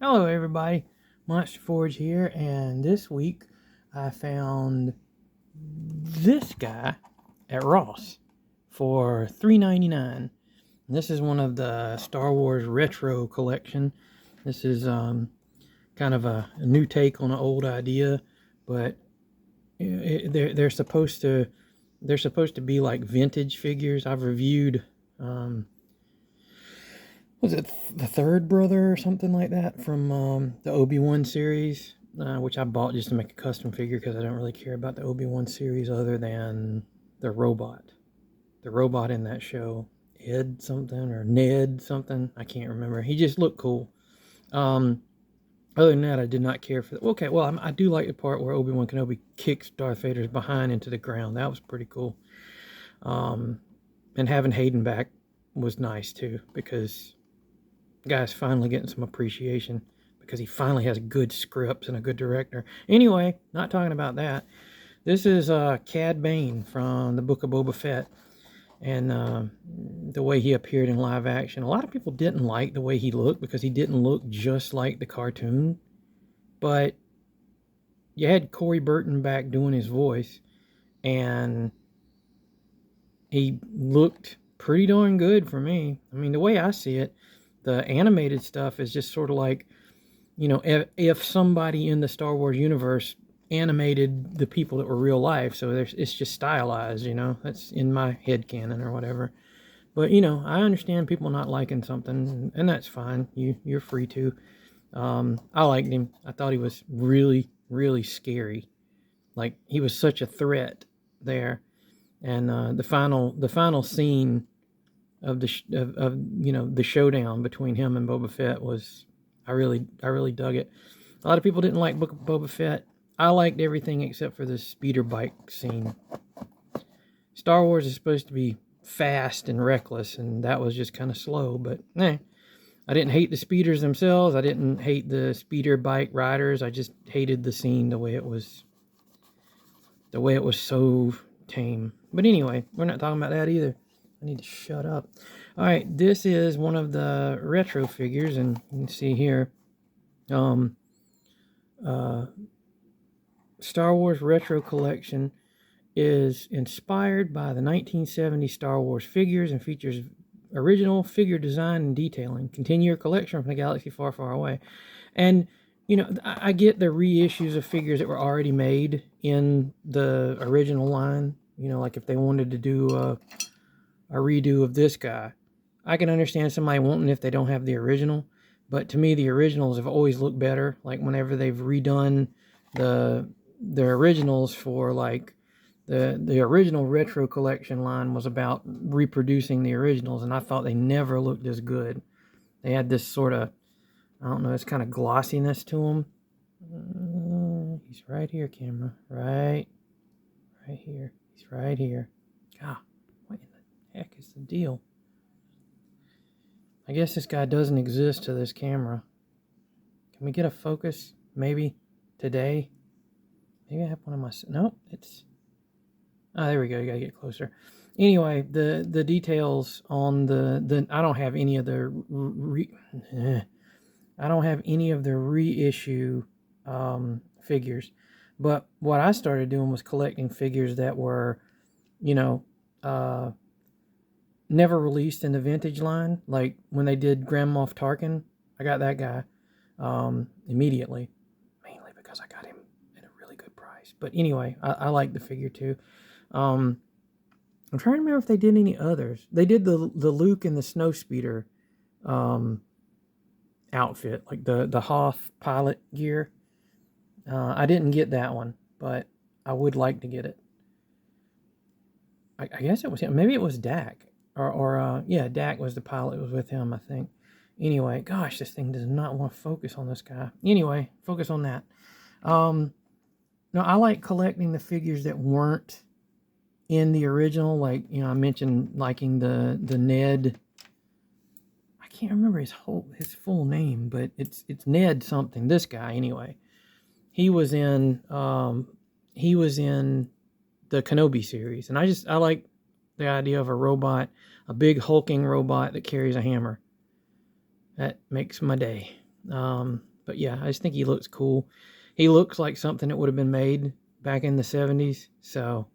Hello everybody, Monster Forge here, and this week I found this guy at Ross for $3.99. This is one of the Star Wars retro collection. This is kind of a new take on an old idea, but they're supposed to be like vintage figures. I've reviewed was it the third brother or something like that from the Obi-Wan series, which I bought just to make a custom figure because I don't really care about the Obi-Wan series other than the robot. The robot in that show, Ed something or Ned something, I can't remember. He just looked cool. Other than that, I did not care for that. Okay, well, I do like the part where Obi-Wan Kenobi kicks Darth Vader's behind into the ground. That was pretty cool. And having Hayden back was nice too, because the guy's finally getting some appreciation because he finally has good scripts and a good director. Anyway, not talking about that. This is Cad Bane from the Book of Boba Fett, and the way he appeared in live action. A lot of people didn't like the way he looked because he didn't look just like the cartoon, but you had Corey Burton back doing his voice, and he looked pretty darn good for me. I mean, the way I see it, the animated stuff is just sort of like, you know, if somebody in the Star Wars universe animated the people that were real life, so it's just stylized, you know. That's in my head canon or whatever. But, you know, I understand people not liking something, and that's fine. You're free to. I liked him. I thought he was really, really scary. Like, he was such a threat there. And the final scene of you know, the showdown between him and Boba Fett was, I really dug it. A lot of people didn't like Book of Boba Fett. I liked everything except for the speeder bike scene. Star Wars is supposed to be fast and reckless, and that was just kind of slow, but I didn't hate the speeders themselves. I didn't hate the speeder bike riders. I just hated the scene, the way it was so tame. But anyway, we're not talking about that either. I need to shut up. All right, this is one of the retro figures, and you can see here, Star Wars Retro Collection is inspired by the 1970 Star Wars figures and features original figure design and detailing. Continue your collection from the galaxy far, far away. And, you know, I get the reissues of figures that were already made in the original line. You know, like if they wanted to do a redo of this guy, I can understand somebody wanting if they don't have the original. But to me, the originals have always looked better. Like whenever they've redone the originals for like the original retro collection line was about reproducing the originals, and I thought they never looked as good. They had this sort of, I don't know, it's kind of glossiness to them. He's right here, camera. Right here. He's right here. God, what in the heck is the deal? I guess this guy doesn't exist to this camera. Can we get a focus? Maybe today? Maybe I have one of my... Nope, it's... Ah, there we go. You gotta get closer. Anyway, the details on the I don't have any of the I don't have any of the reissue figures, but what I started doing was collecting figures that were, you know, never released in the vintage line. Like when they did Grand Moff Tarkin, I got that guy immediately, mainly because I got him at a really good price. But anyway, I like the figure too. I'm trying to remember if they did any others. They did the Luke and the Snowspeeder outfit, like the Hoth pilot gear. I didn't get that one, but I would like to get it. I guess it was him. Maybe it was Dak. Or yeah, Dak was the pilot. It was with him, I think. Anyway, gosh, this thing does not want to focus on this guy. Anyway, focus on that. No, I like collecting the figures that weren't in the original. Like, you know, I mentioned liking the Ned. I can't remember his full name, but it's Ned something. This guy, anyway. He was in the Kenobi series, and I like the idea of a robot, a big hulking robot that carries a hammer. That makes my day. But yeah, I just think he looks cool. He looks like something that would have been made back in the 70s. So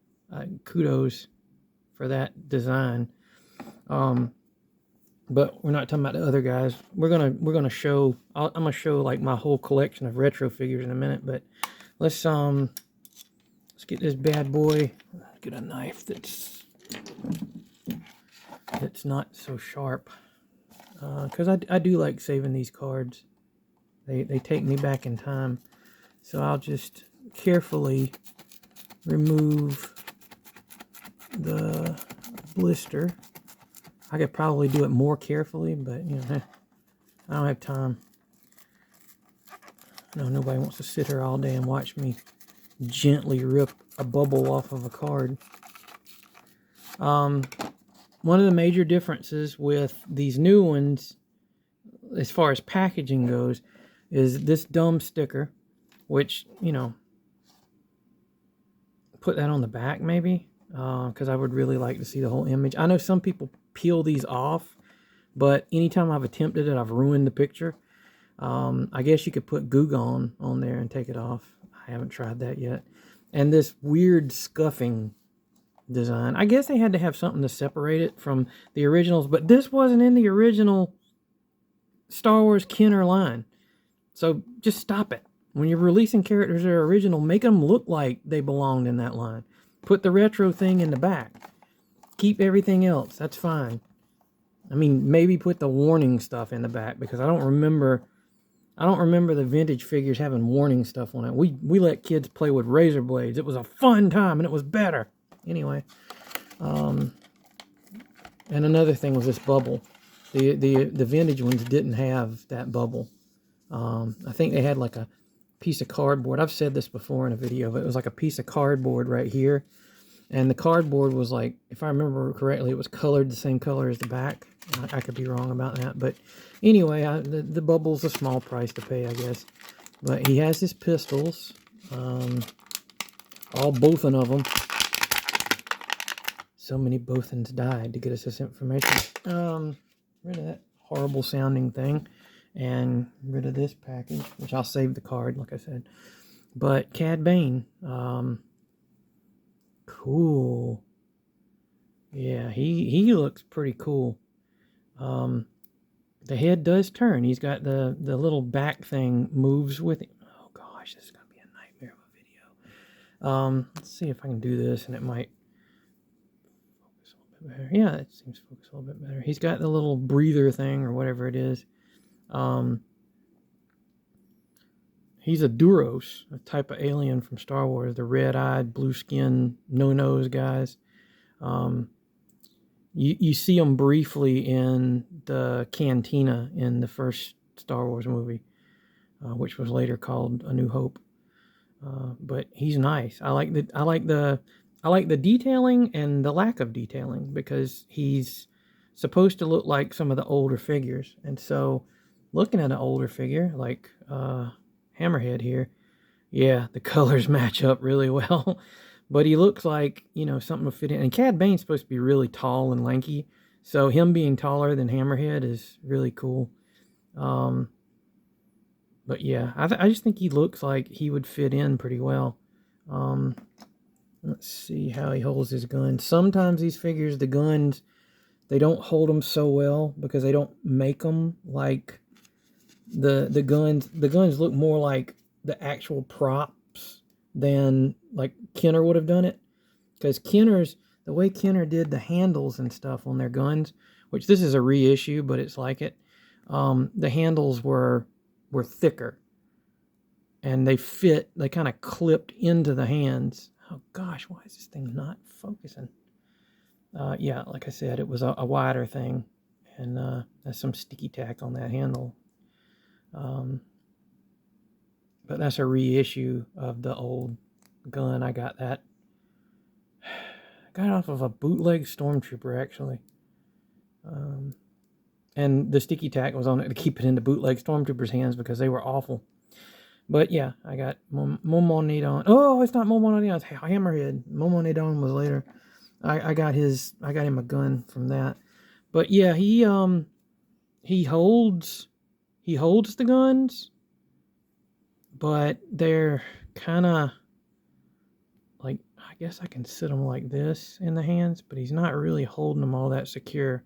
kudos for that design. But we're not talking about the other guys. We're gonna show. I'm gonna show like my whole collection of retro figures in a minute. But let's get this bad boy. Get a knife that's not so sharp. Because I do like saving these cards. They take me back in time. So I'll just carefully remove the blister. I could probably do it more carefully, but you know, I don't have time. No, nobody wants to sit here all day and watch me gently rip a bubble off of a card. One of the major differences with these new ones, as far as packaging goes, is this dumb sticker, which, you know, put that on the back maybe, because I would really like to see the whole image. I know some people peel these off, but anytime I've attempted it, I've ruined the picture. I guess you could put Goo Gone on there and take it off. I haven't tried that yet. And this weird scuffing design. I guess they had to have something to separate it from the originals, but this wasn't in the original Star Wars Kenner line. So just stop it. When you're releasing characters that are original, make them look like they belonged in that line. Put the retro thing in the back. Keep everything else. That's fine. I mean, maybe put the warning stuff in the back, because I don't remember the vintage figures having warning stuff on it. We let kids play with razor blades. It was a fun time and it was better. Anyway, and another thing was this bubble. The vintage ones didn't have that bubble. I think they had like a piece of cardboard. I've said this before in a video, but it was like a piece of cardboard right here. And the cardboard was like, if I remember correctly, it was colored the same color as the back. I could be wrong about that. But anyway, the bubble's a small price to pay, I guess. But he has his pistols. Both of them. So many Bothans died to get us this information. Rid of that horrible sounding thing. And rid of this package, which I'll save the card, like I said. But Cad Bane. Cool. Yeah, he looks pretty cool. The head does turn. He's got the little back thing moves with him. Oh gosh, this is gonna be a nightmare of a video. Let's see if I can do this and it might focus a little bit better. Yeah, it seems to focus a little bit better. He's got the little breather thing or whatever it is. He's a Duros, a type of alien from Star Wars, the red-eyed, blue-skinned, no-nose guys. You see them briefly in the cantina in the first Star Wars movie, which was later called A New Hope. But he's nice. I like the detailing and the lack of detailing, because he's supposed to look like some of the older figures. And so, looking at an older figure like Hammerhead here, yeah, the colors match up really well. But he looks like, you know, something will fit in. And Cad Bane's supposed to be really tall and lanky, so him being taller than Hammerhead is really cool. But yeah, I just think he looks like he would fit in pretty well. Let's see how he holds his gun. Sometimes these figures, the guns, they don't hold them so well because they don't make them like the guns. The guns look more like the actual props than like Kenner would have done it. Because the way Kenner did the handles and stuff on their guns, which this is a reissue, but it's like it. The handles were thicker, and they kind of clipped into the hands. Oh gosh, why is this thing not focusing? Yeah, like I said, it was a wider thing, and there's some sticky tack on that handle. But that's a reissue of the old gun. I got that. I got it off of a bootleg Stormtrooper, actually. And the sticky tack was on it to keep it in the bootleg Stormtrooper's hands because they were awful. But yeah, I got Momonidon. Oh, it's not Momonidon, it's Hammerhead. Momonidon was later. I got him a gun from that. But yeah, he holds the guns. but they're kind of like, I guess I can sit them like this in the hands, but he's not really holding them all that secure.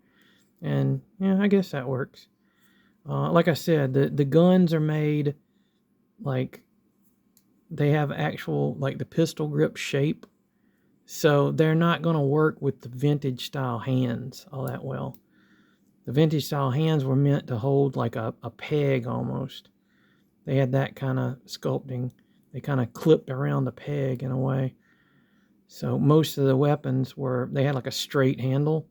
And yeah, I guess that works. Like I said, the guns are made like they have actual, like, the pistol grip shape. So they're not going to work with the vintage style hands all that well. The vintage style hands were meant to hold like a peg almost. They had that kind of sculpting. They kind of clipped around the peg in a way. So most of the weapons they had like a straight handle.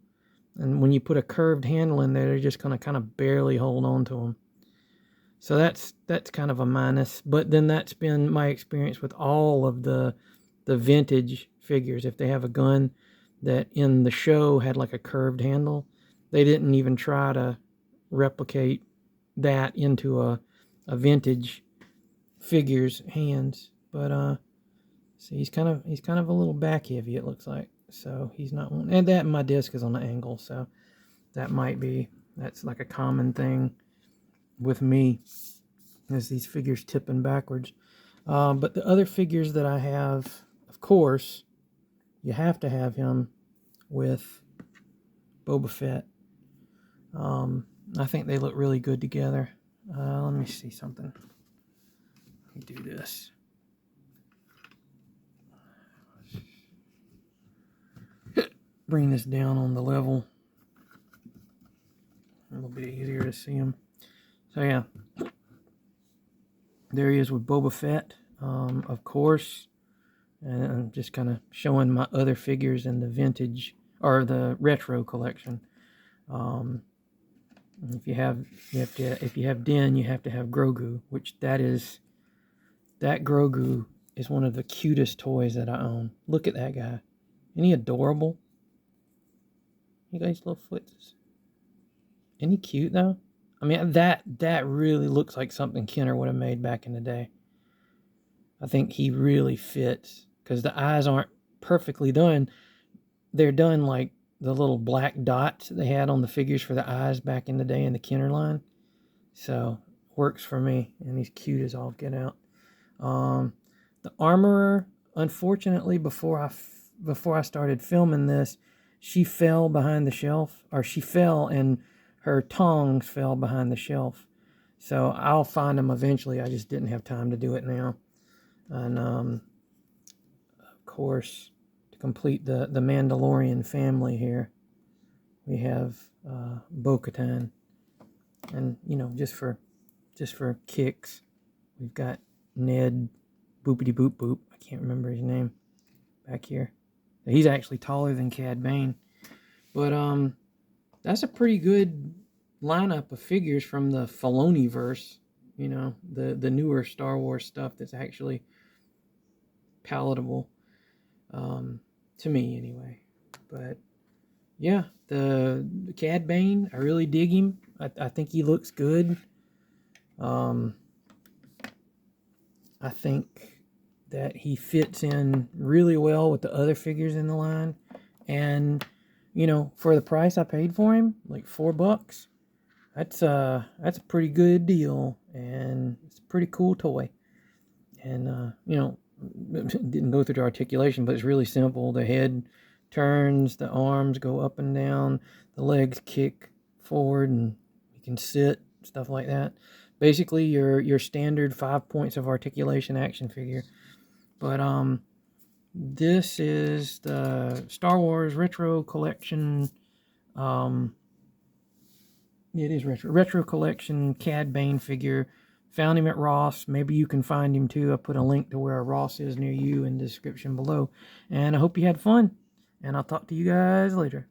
And when you put a curved handle in there, they're just going to kind of barely hold on to them. So that's kind of a minus. But then that's been my experience with all of the vintage figures. If they have a gun that in the show had like a curved handle, they didn't even try to replicate that into a vintage figure's hands. But see, he's kind of a little back heavy, it looks like. So he's not one. And that my disc is on the angle, so that's like a common thing with me, is these figures tipping backwards. But the other figures that I have, of course, you have to have him with Boba Fett. I think they look really good together. Let me see something. Let me do this. Bring this down on the level. A little bit easier to see him. So yeah, there he is with Boba Fett, of course. And I'm just kind of showing my other figures in the vintage or the retro collection. If you have Din, you have to have Grogu, which that Grogu is one of the cutest toys that I own. Look at that guy. Isn't he adorable? You guys little foots. Isn't he cute though? I mean, that really looks like something Kenner would have made back in the day. I think he really fits because the eyes aren't perfectly done. They're done like the little black dots they had on the figures for the eyes back in the day in the Kenner line. So works for me, and he's cute as all get out. The armorer, unfortunately, before I started filming this, she fell behind the shelf, or she fell and her tongs fell behind the shelf. So I'll find them eventually. I just didn't have time to do it now. And of course, to complete the Mandalorian family here, we have Bo-Katan. And just for kicks, we've got Ned Boopity Boop Boop. I can't remember his name back here. He's actually taller than Cad Bane. But that's a pretty good lineup of figures from the Filoni-verse. The newer Star Wars stuff that's actually palatable, to me anyway. But yeah, the Cad Bane, I really dig him. I think he looks good. I think that he fits in really well with the other figures in the line. And, for the price I paid for him, like $4, that's a pretty good deal. And it's a pretty cool toy. And, didn't go through the articulation, but it's really simple. The head turns, the arms go up and down, the legs kick forward, and you can sit, stuff like that. Basically, your standard 5 points of articulation action figure. But this is the Star Wars Retro Collection. It is retro collection Cad Bane figure. Found him at Ross. Maybe you can find him too. I put a link to where Ross is near you in the description below. And I hope you had fun. And I'll talk to you guys later.